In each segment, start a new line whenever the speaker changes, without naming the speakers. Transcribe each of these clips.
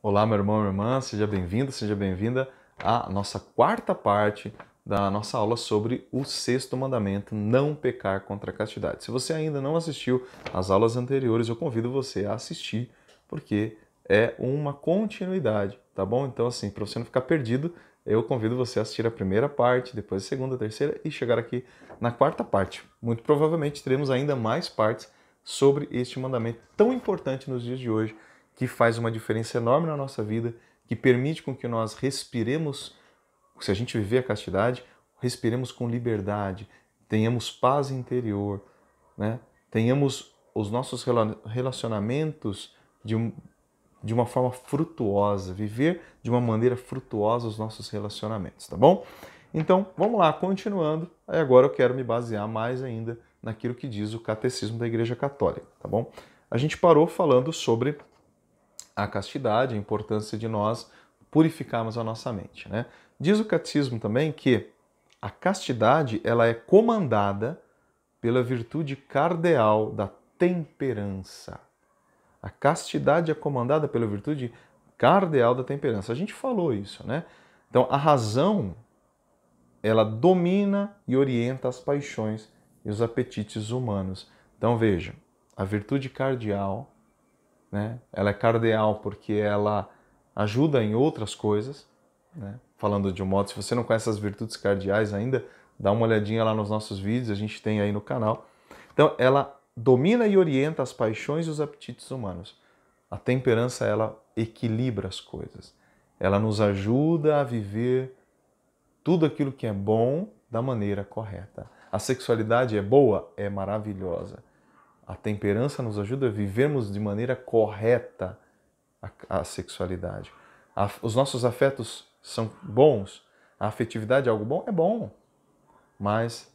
Olá, meu irmão, minha irmã, seja bem-vindo, seja bem-vinda à nossa quarta parte da nossa aula sobre o sexto mandamento, não pecar contra a castidade. Se você ainda não assistiu às aulas anteriores, eu convido você a assistir, porque é uma continuidade, tá bom? Então, assim, para você não ficar perdido, eu convido você a assistir a primeira parte, depois a segunda, a terceira e chegar aqui na quarta parte. Muito provavelmente teremos ainda mais partes sobre este mandamento tão importante nos dias de hoje, que faz uma diferença enorme na nossa vida, que permite com que nós respiremos, se a gente viver a castidade, respiremos com liberdade, tenhamos paz interior, né? Tenhamos os nossos relacionamentos de uma forma frutuosa, viver de uma maneira frutuosa os nossos relacionamentos, tá bom? Então, vamos lá, continuando. Aí agora eu quero me basear mais ainda naquilo que diz o Catecismo da Igreja Católica, tá bom? A gente parou falando sobre a castidade, a importância de nós purificarmos a nossa mente, né? Diz o catecismo também que a castidade ela é comandada pela virtude cardeal da temperança. A castidade é comandada pela virtude cardeal da temperança. A gente falou isso, né? Então, a razão, ela domina e orienta as paixões e os apetites humanos. Então, veja, a virtude cardeal, né? Ela é cardeal porque ela ajuda em outras coisas, né? Falando de um modo, se você não conhece as virtudes cardeais ainda, dá uma olhadinha lá nos nossos vídeos, a gente tem aí no canal. Então, ela domina e orienta as paixões e os apetites humanos. A temperança, ela equilibra as coisas. Ela nos ajuda a viver tudo aquilo que é bom da maneira correta. A sexualidade é boa? É maravilhosa. A temperança nos ajuda a vivermos de maneira correta a sexualidade. Os nossos afetos são bons? A afetividade é algo bom? É bom. Mas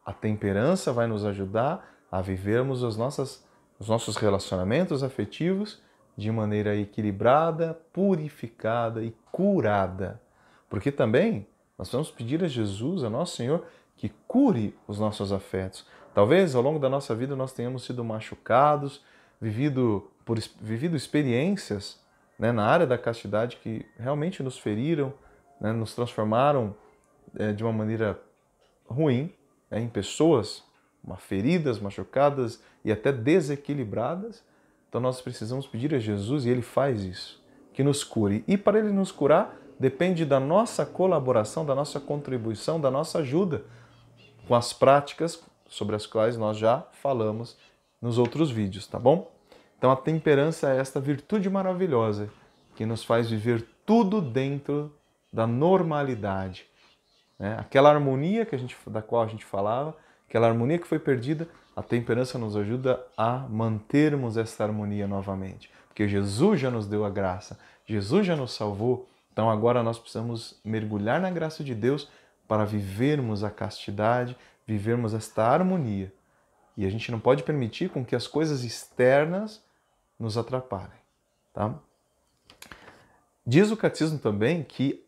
a temperança vai nos ajudar a vivermos os nossos relacionamentos afetivos de maneira equilibrada, purificada e curada. Porque também nós vamos pedir a Jesus, a nosso Senhor, que cure os nossos afetos. Talvez ao longo da nossa vida nós tenhamos sido machucados, vivido experiências, né, na área da castidade que realmente nos feriram, né, nos transformaram de uma maneira ruim, né, em pessoas feridas, machucadas e até desequilibradas. Então nós precisamos pedir a Jesus, e Ele faz isso, que nos cure. E para Ele nos curar, depende da nossa colaboração, da nossa contribuição, da nossa ajuda com as práticas sobre as quais nós já falamos nos outros vídeos, tá bom? Então a temperança é esta virtude maravilhosa que nos faz viver tudo dentro da normalidade, né? Aquela harmonia da qual a gente falava, aquela harmonia que foi perdida, a temperança nos ajuda a mantermos essa harmonia novamente. Porque Jesus já nos deu a graça, Jesus já nos salvou, então agora nós precisamos mergulhar na graça de Deus para vivermos a castidade, vivermos esta harmonia. E a gente não pode permitir com que as coisas externas nos atrapalhem, tá? Diz o catecismo também que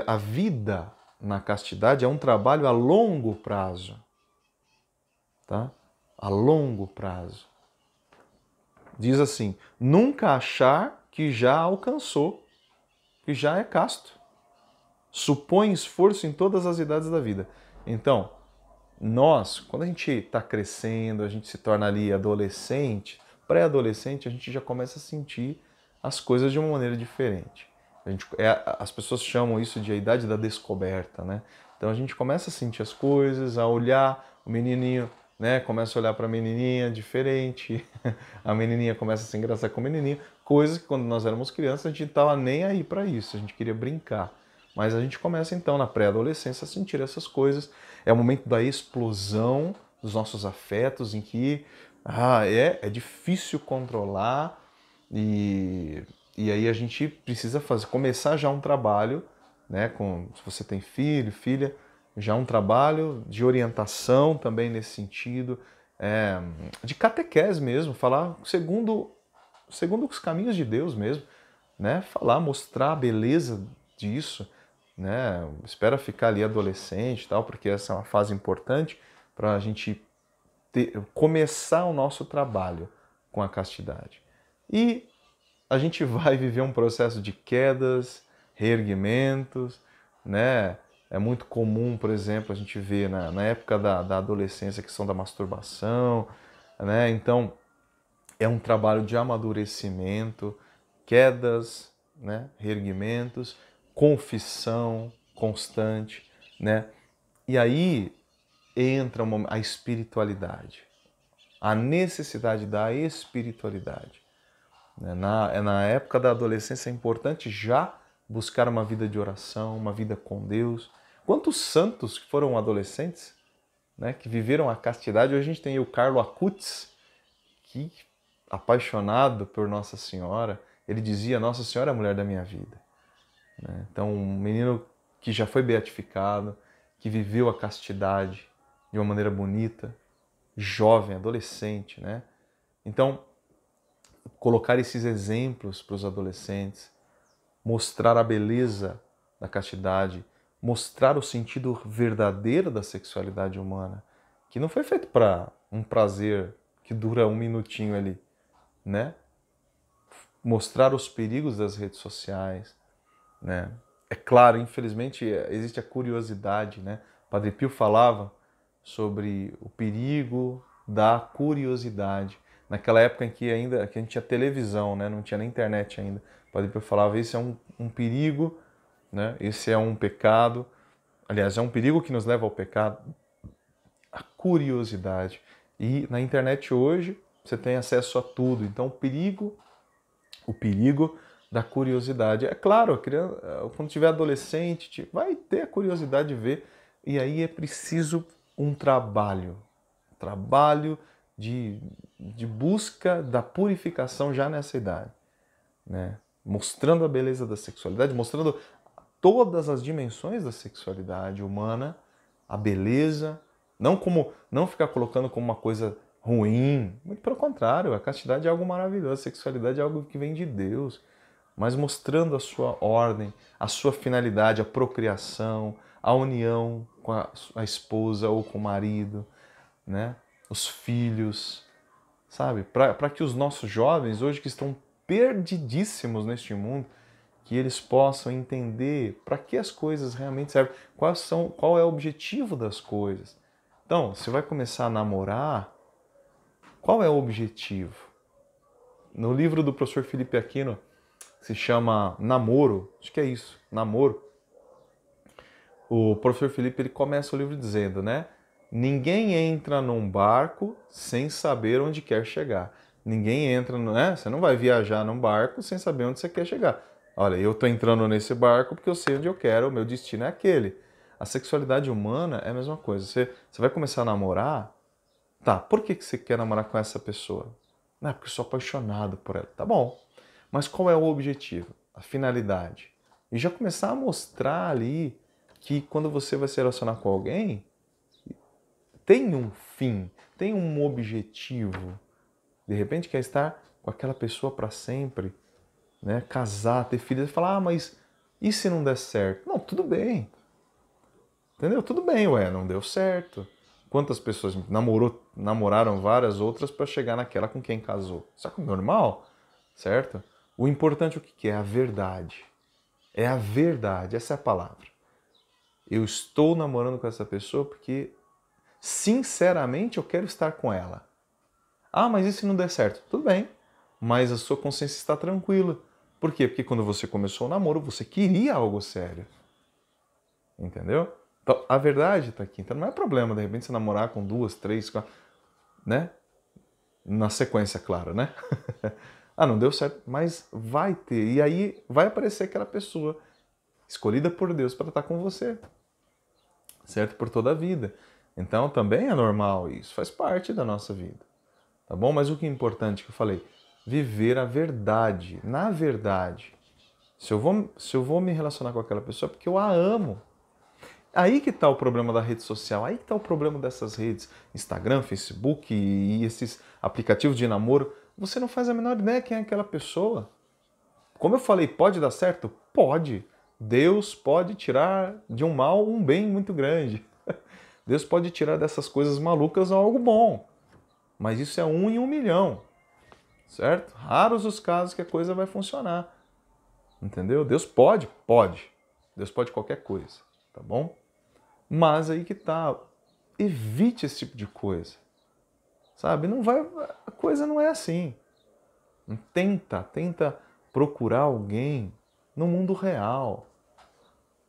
a vida na castidade é um trabalho a longo prazo, tá? A longo prazo. Diz assim: nunca achar que já alcançou, que já é casto. Supõe esforço em todas as idades da vida. Então, nós, quando a gente está crescendo, a gente se torna ali adolescente, pré-adolescente, a gente já começa a sentir as coisas de uma maneira diferente. As pessoas chamam isso de a idade da descoberta, né? Então a gente começa a sentir as coisas, a olhar, o menininho, né, começa a olhar para a menininha diferente, a menininha começa a se engraçar com o menininho, coisas que quando nós éramos crianças a gente não estava nem aí para isso, a gente queria brincar. Mas a gente começa então na pré-adolescência a sentir essas coisas. É o momento da explosão dos nossos afetos, em que é difícil controlar e aí a gente precisa começar já um trabalho, né, se você tem filho, filha, já um trabalho de orientação também nesse sentido, de catequese mesmo, falar segundo os caminhos de Deus mesmo, né, falar, mostrar a beleza disso, né, espera ficar ali adolescente e tal, porque essa é uma fase importante para a gente começar o nosso trabalho com a castidade. E a gente vai viver um processo de quedas, reerguimentos, né? É muito comum, por exemplo, a gente ver na época da adolescência a questão da masturbação, né? Então, é um trabalho de amadurecimento, quedas, né? Reerguimentos, confissão constante, né? E aí entra a espiritualidade, a necessidade da espiritualidade. Na época da adolescência é importante já buscar uma vida de oração, uma vida com Deus. Quantos santos que foram adolescentes, né, que viveram a castidade? Hoje a gente tem o Carlo Acutis, que, apaixonado por Nossa Senhora, ele dizia: Nossa Senhora é a mulher da minha vida. Então, um menino que já foi beatificado, que viveu a castidade de uma maneira bonita, jovem, adolescente, né? Então, colocar esses exemplos para os adolescentes, mostrar a beleza da castidade, mostrar o sentido verdadeiro da sexualidade humana, que não foi feito para um prazer que dura um minutinho ali, né? Mostrar os perigos das redes sociais, né? É claro, infelizmente, existe a curiosidade, né? Padre Pio falava sobre o perigo da curiosidade. Naquela época em que ainda que a gente tinha televisão, né? Não tinha nem internet ainda. O Padre Pio falava: esse é um perigo, né? Esse é um pecado. Aliás, é um perigo que nos leva ao pecado. A curiosidade. E na internet hoje você tem acesso a tudo. Então o perigo da curiosidade. É claro, a criança, quando tiver adolescente, vai ter a curiosidade de ver. E aí é preciso um trabalho de busca da purificação já nessa idade, né? Mostrando a beleza da sexualidade, mostrando todas as dimensões da sexualidade humana, a beleza, não ficar colocando como uma coisa ruim, muito pelo contrário, a castidade é algo maravilhoso, a sexualidade é algo que vem de Deus, mas mostrando a sua ordem, a sua finalidade, a procriação, a união com a esposa ou com o marido, né? Os filhos, sabe? Para que os nossos jovens, hoje que estão perdidíssimos neste mundo, que eles possam entender para que as coisas realmente servem, qual é o objetivo das coisas. Então, você vai começar a namorar, qual é o objetivo? No livro do professor Felipe Aquino, se chama Namoro, acho que é isso, Namoro, o professor Felipe ele começa o livro dizendo, né? Ninguém entra num barco sem saber onde quer chegar. Ninguém entra, né? Você não vai viajar num barco sem saber onde você quer chegar. Olha, eu estou entrando nesse barco porque eu sei onde eu quero, o meu destino é aquele. A sexualidade humana é a mesma coisa. Você vai começar a namorar, tá, por que você quer namorar com essa pessoa? Não, porque eu sou apaixonado por ela. Tá bom, mas qual é o objetivo? A finalidade? E já começar a mostrar ali que quando você vai se relacionar com alguém, tem um fim, tem um objetivo. De repente quer estar com aquela pessoa para sempre, né? Casar, ter filhos, e falar: mas e se não der certo? Não, tudo bem. Entendeu? Tudo bem, ué, não deu certo. Quantas pessoas namoraram várias outras para chegar naquela com quem casou? Isso é normal, certo? O importante é o que é? A verdade. É a verdade, essa é a palavra. Eu estou namorando com essa pessoa porque, sinceramente, eu quero estar com ela. Ah, mas e se não der certo? Tudo bem, mas a sua consciência está tranquila. Por quê? Porque quando você começou o namoro, você queria algo sério. Entendeu? Então, a verdade está aqui. Então não é problema, de repente, você namorar com 2, 3, 4, né? Na sequência, claro, né? Ah, não deu certo, mas vai ter. E aí vai aparecer aquela pessoa escolhida por Deus para estar com você, certo? Por toda a vida. Então também é normal isso, faz parte da nossa vida, tá bom? Mas o que é importante que eu falei, viver a verdade. Na verdade, se eu vou me relacionar com aquela pessoa é porque eu a amo. Aí que está o problema da rede social, aí que está o problema dessas redes, Instagram, Facebook e esses aplicativos de namoro. Você não faz a menor ideia quem é aquela pessoa. Como eu falei, pode dar certo? Pode. Deus pode tirar de um mal um bem muito grande. Deus pode tirar dessas coisas malucas algo bom. Mas isso é 1 em 1 milhão. certo? Raros os casos que a coisa vai funcionar, entendeu? Deus pode? Pode. Deus pode qualquer coisa, tá bom? Mas aí que tá, evite esse tipo de coisa, sabe? Não vai, a coisa não é assim. Tenta procurar alguém no mundo real.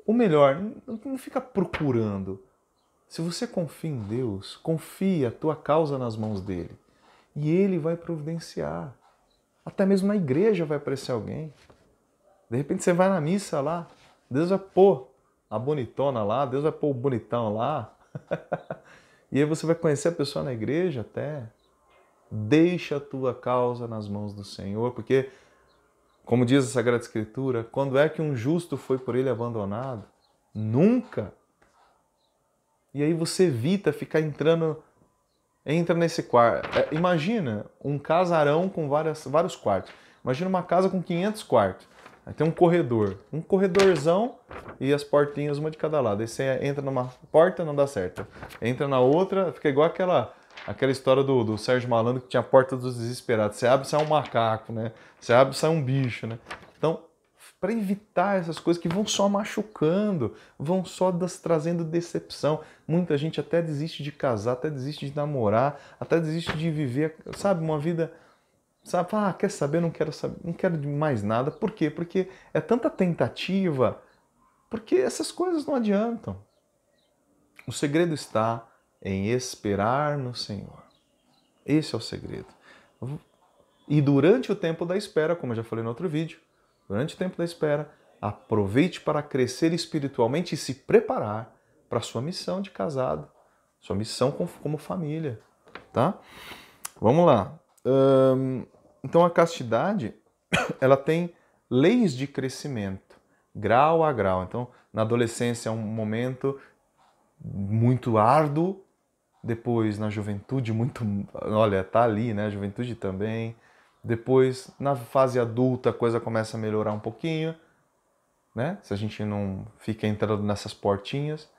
Ou melhor, não fica procurando. Se você confia em Deus, confia a tua causa nas mãos dele. E ele vai providenciar. Até mesmo na igreja vai aparecer alguém. De repente você vai na missa lá, Deus vai pôr a bonitona lá, Deus vai pôr o bonitão lá. E aí você vai conhecer a pessoa na igreja até. Deixa a tua causa nas mãos do Senhor, porque, como diz a Sagrada Escritura, quando é que um justo foi por ele abandonado? Nunca. E aí você evita ficar entra nesse quarto. Imagina um casarão com vários quartos. Imagina uma casa com 500 quartos. Aí tem um corredorzão e as portinhas uma de cada lado. Aí você entra numa porta, não dá certo. Entra na outra, fica igual aquela história do Sérgio Malandro que tinha a porta dos desesperados. Você abre, sai um macaco, né? Você abre, sai um bicho, né? Então, para evitar essas coisas que vão só machucando, vão só trazendo decepção. Muita gente até desiste de casar, até desiste de namorar, até desiste de viver, sabe, uma vida. Sabe, quer saber? Não quero saber, não quero de mais nada. Por quê? Porque é tanta tentativa, porque essas coisas não adiantam. O segredo está em esperar no Senhor. Esse é o segredo. E durante o tempo da espera, como eu já falei no outro vídeo, durante o tempo da espera, aproveite para crescer espiritualmente e se preparar para a sua missão de casado, sua missão como família, tá? Vamos lá. Então a castidade, ela tem leis de crescimento, grau a grau. Então, na adolescência é um momento muito árduo, depois na juventude muito, olha, tá ali, né? A juventude também. Depois, na fase adulta, a coisa começa a melhorar um pouquinho, né? Se a gente não fica entrando nessas portinhas.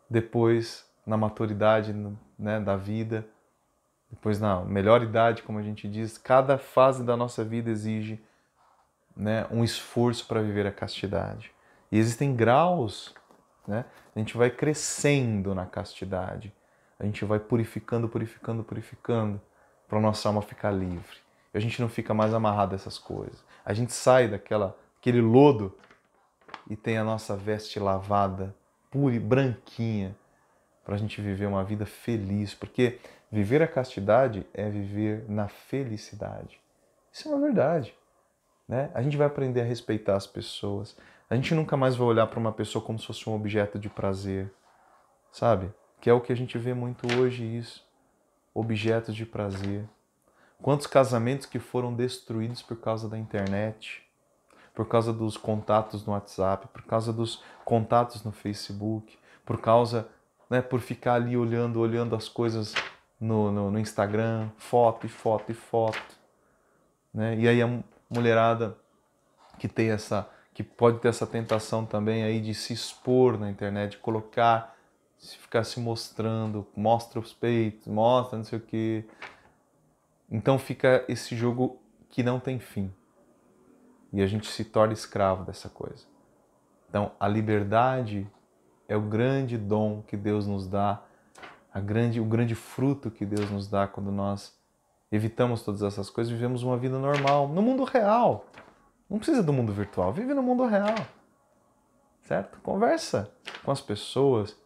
Depois, na maturidade, né, da vida, depois na melhor idade, como a gente diz, cada fase da nossa vida exige, né, um esforço para viver a castidade. E existem graus, né? A gente vai crescendo na castidade. A gente vai purificando para a nossa alma ficar livre. A gente não fica mais amarrado a essas coisas. A gente sai daquele lodo e tem a nossa veste lavada, pura e branquinha, para a gente viver uma vida feliz. Porque viver a castidade é viver na felicidade. Isso é uma verdade, né? A gente vai aprender a respeitar as pessoas. A gente nunca mais vai olhar para uma pessoa como se fosse um objeto de prazer, sabe? Que é o que a gente vê muito hoje, isso. Objetos de prazer. Quantos casamentos que foram destruídos por causa da internet, por causa dos contatos no WhatsApp, por causa dos contatos no Facebook, por causa, né, por ficar ali olhando as coisas no Instagram, foto, né? E aí a mulherada que pode ter essa tentação também aí de se expor na internet, de colocar, ficar se mostrando, mostra os peitos, mostra não sei o quê. Então fica esse jogo que não tem fim. E a gente se torna escravo dessa coisa. Então a liberdade é o grande dom que Deus nos dá, o grande fruto que Deus nos dá quando nós evitamos todas essas coisas e vivemos uma vida normal, no mundo real. Não precisa do mundo virtual, vive no mundo real. Certo? Conversa com as pessoas.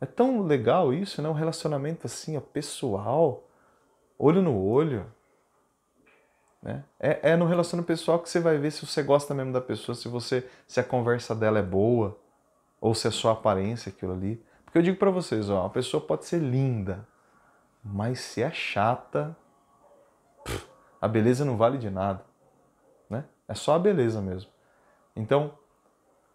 É tão legal isso, né? Um relacionamento assim, ó, pessoal, olho no olho. Né? É no relacionamento pessoal que você vai ver se você gosta mesmo da pessoa, se a conversa dela é boa, ou se é só aparência aquilo ali. Porque eu digo pra vocês, ó, a pessoa pode ser linda, mas se é chata, a beleza não vale de nada. Né? É só a beleza mesmo. Então,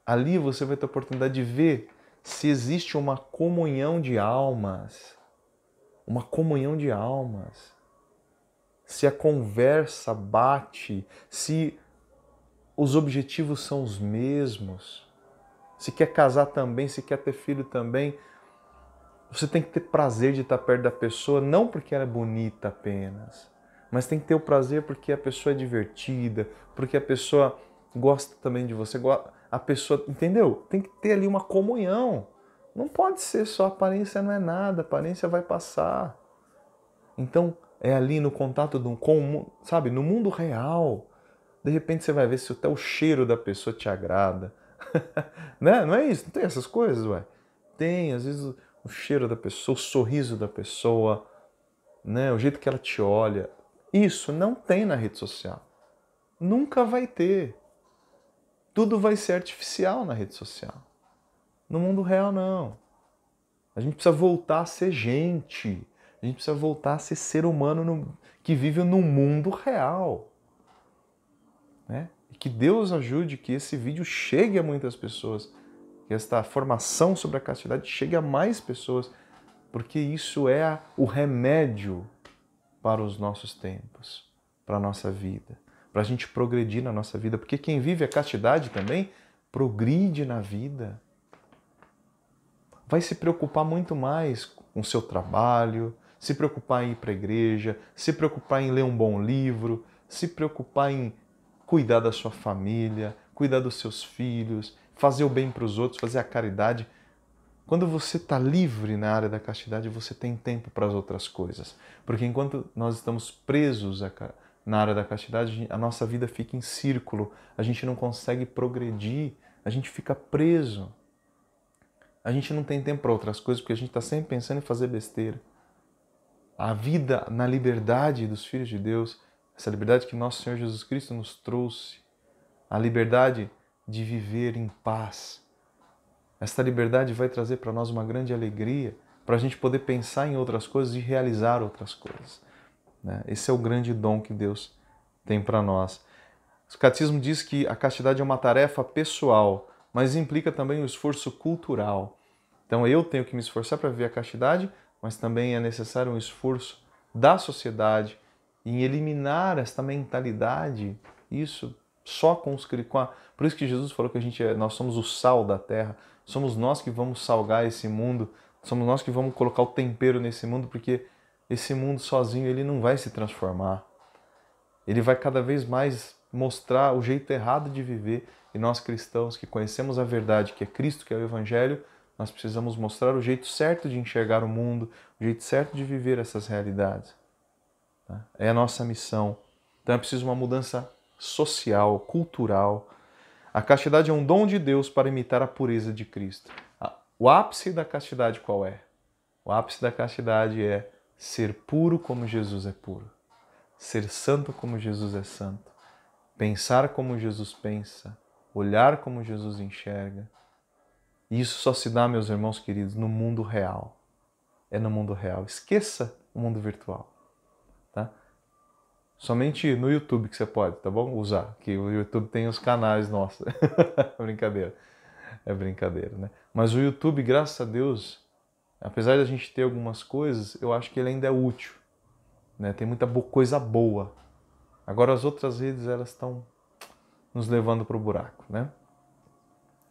ali você vai ter a oportunidade de ver se existe uma comunhão de almas. Uma comunhão de almas. Se a conversa bate, se os objetivos são os mesmos, se quer casar também, se quer ter filho também. Você tem que ter prazer de estar perto da pessoa, não porque ela é bonita apenas, mas tem que ter o prazer porque a pessoa é divertida, porque a pessoa gosta também de você, a pessoa, entendeu? Tem que ter ali uma comunhão. Não pode ser só aparência não é nada, aparência vai passar. Então, é ali no contato com, sabe, no mundo real. De repente você vai ver se até o cheiro da pessoa te agrada. Né? Não é isso? Não tem essas coisas, ué? Tem, às vezes, o cheiro da pessoa, o sorriso da pessoa, né? O jeito que ela te olha. Isso não tem na rede social. Nunca vai ter. Tudo vai ser artificial na rede social. No mundo real, não. A gente precisa voltar a ser gente. A gente precisa voltar a ser ser humano que vive num mundo real. Né? E que Deus ajude que esse vídeo chegue a muitas pessoas. Que esta formação sobre a castidade chegue a mais pessoas. Porque isso é o remédio para os nossos tempos, para a nossa vida. Para a gente progredir na nossa vida. Porque quem vive a castidade também progride na vida. Vai se preocupar muito mais com o seu trabalho, se preocupar em ir para a igreja, se preocupar em ler um bom livro, se preocupar em cuidar da sua família, cuidar dos seus filhos, fazer o bem para os outros, fazer a caridade. Quando você está livre na área da castidade, você tem tempo para as outras coisas. Porque enquanto nós estamos presos na área da castidade, a nossa vida fica em círculo, a gente não consegue progredir, a gente fica preso. A gente não tem tempo para outras coisas porque a gente está sempre pensando em fazer besteira. A vida na liberdade dos filhos de Deus, essa liberdade que nosso Senhor Jesus Cristo nos trouxe, a liberdade de viver em paz. Esta liberdade vai trazer para nós uma grande alegria, para a gente poder pensar em outras coisas e realizar outras coisas. Esse é o grande dom que Deus tem para nós. O catecismo diz que a castidade é uma tarefa pessoal, mas implica também um esforço cultural. Então eu tenho que me esforçar para viver a castidade, mas também é necessário um esforço da sociedade em eliminar esta mentalidade, isso só com os cristãos. Por isso que Jesus falou que nós somos o sal da terra, somos nós que vamos salgar esse mundo, somos nós que vamos colocar o tempero nesse mundo, porque esse mundo sozinho ele não vai se transformar. Ele vai cada vez mais mostrar o jeito errado de viver, e nós cristãos que conhecemos a verdade, que é Cristo, que é o Evangelho, nós precisamos mostrar o jeito certo de enxergar o mundo, o jeito certo de viver essas realidades. É a nossa missão. Então é preciso uma mudança social, cultural. A castidade é um dom de Deus para imitar a pureza de Cristo. O ápice da castidade qual é? O ápice da castidade é ser puro como Jesus é puro. Ser santo como Jesus é santo. Pensar como Jesus pensa. Olhar como Jesus enxerga. E isso só se dá, meus irmãos queridos, no mundo real. É no mundo real. Esqueça o mundo virtual. Tá? Somente no YouTube que você pode, tá bom? Usar. Que o YouTube tem os canais nossos. É brincadeira. É brincadeira, né? Mas o YouTube, graças a Deus, apesar de a gente ter algumas coisas, eu acho que ele ainda é útil. Né? Tem muita coisa boa. Agora as outras redes, elas estão nos levando para o buraco, né?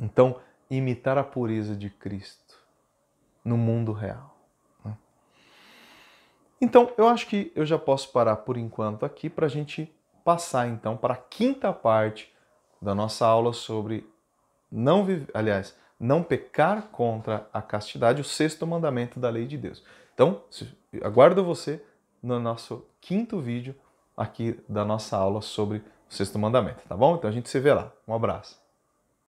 Então, imitar a pureza de Cristo no mundo real. Né? Então, eu acho que eu já posso parar por enquanto aqui para a gente passar então para a quinta parte da nossa aula sobre não pecar contra a castidade, o sexto mandamento da lei de Deus. Então, aguardo você no nosso quinto vídeo aqui da nossa aula sobre o sexto mandamento, tá bom? Então a gente se vê lá. Um abraço.